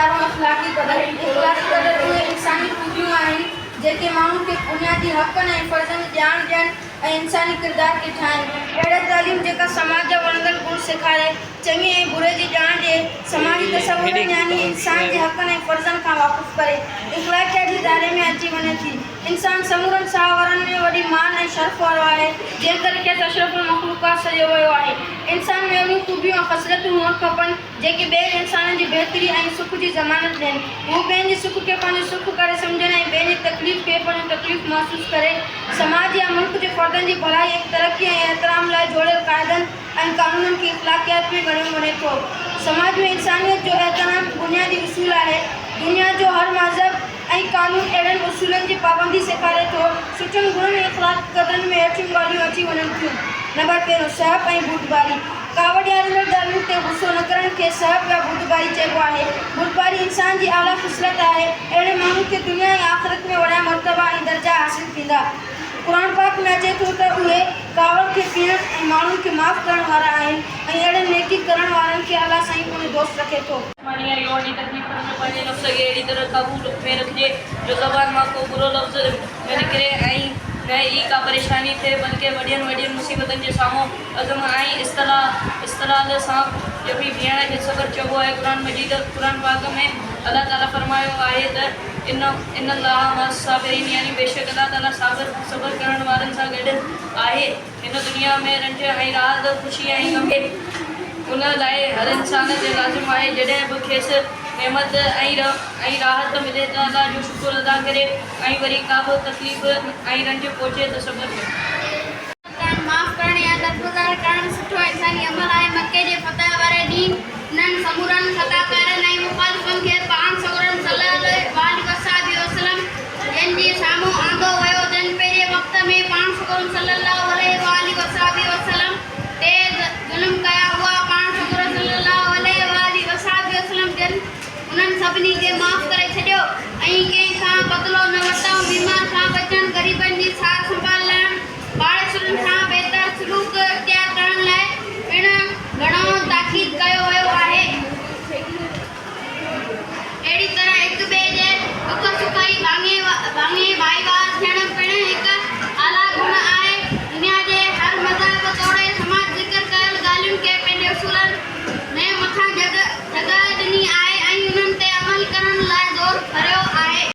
यारों अखलाकी कदर उहे इंसानी खूबियूं आहिनि जेके माण्हू खे बुनियादी हक़नि ऐं फ़र्ज़नि ॼाण ॾियनि ऐं इंसानी किरदार खे ठाहिनि। अहिड़ा तालीम जेका समाज जा वणंदड़ गुण सेखारे, चङी ऐं बुरे जी ॼाण ॾिए, समाजी तसवुर यानी इंसान जे हक़नि ऐं फ़र्ज़नि खां वाक़ुफ़ु करे, इख़्लाक़ियत जे दायरे में अची वञे थी। इंसान समूरनि साहवरनि में वॾी मान ऐं शर्फ़ वारो आहे, जंहिं करे खेसि अशरफुल मख़लूक़ात सॾियो वियो आहे। इंसान में अहिड़ियूं खूबियूं ऐं ख़सलतूं हुअणु खपनि जेके ॿिए इंसाननि जी बहितरी ऐं सुख जी ज़मानत ॾियनि। हू ॿियनि जी सुख खे पंहिंजो सुख करे सम्झनि ऐं ॿियनि जी तकलीफ़ खे पंहिंजो तकलीफ़ महसूसु करे। समाज या मुल्क जे फ़र्दनि जी भलाई ऐं तरक़ी ऐं एहतराम लाइ जोड़ियल क़ाइदनि ऐं क़ानूननि खे इख़्लाक़ियात में ॻणियो वञे थो। समाज में इंसानियत जो एहतराम बुनियादी उसूल आहे। दुनिया जो हर मज़हब ऐं क़ानून अहिड़नि उसूलनि जी पाबंदी सेखारे थो। सुठनि गुणनि ऐं इख़्लाक़ क़दरनि में हेठियूं ॻाल्हियूं अची वञनि थियूं। नंबर पहिरियों, सहब ऐं बुर्दबारी। कावड़ ॾियारींदड़ ॻाल्हियुनि ते गुस्सो न करण खे सहब या बुर्दबारी चइबो आहे। बुर्दबारी इंसान जी आला ख़िसलत आहे। अहिड़े माण्हू खे दुनिया ऐं आख़िरत में वॾा मर्तबा ऐं दर्जा हासिल थींदा। क़ुर पाक में अचे थो त उहे कावड़ खे पीअण ऐं माण्हुनि खे माफ़ करण वारा आहिनि ऐं अहिड़े नेकी करण वारनि खे अल्लाह साईं पंहिंजो दोस्त रखे थो। पंहिंजे लफ़्ज़ खे अहिड़ी तरह क़ाबू में रखिजे जो ज़बान मां को बुरो लफ़्ज़ न निकिरे ऐं न ई का परेशानी थिए, बल्कि वॾियुनि मुसीबतनि जे साम्हूं अज़म ऐं इस्तलाल सां जबी बीहण खे सब्र चइबो आहे। क़ुर पाक में अल्लाह ताला फरमायो आहे त इन अल्लाह साबिरीन यानी बेशक अल्लाह ताला सब्र करण वारनि सां गॾु आहे। हिन दुनिया में रंज ऐं राहत, ख़ुशी ऐं गम उन लाइ हर इंसान ते लाज़िम आहे जॾहिं बि खेसि नेमत ऐं राहत मिले त अल्लाह जो शुक्र अदा करे ऐं वरी का बि तकलीफ़ ऐं रंज पहुचे त सब्र करे। माफ़ करण या दरगुज़ार करण सुठो इंसानी अमल आहे। मके जे फतह वारे ॾींहुं उन्हनि समूरनि ख़ताकारनि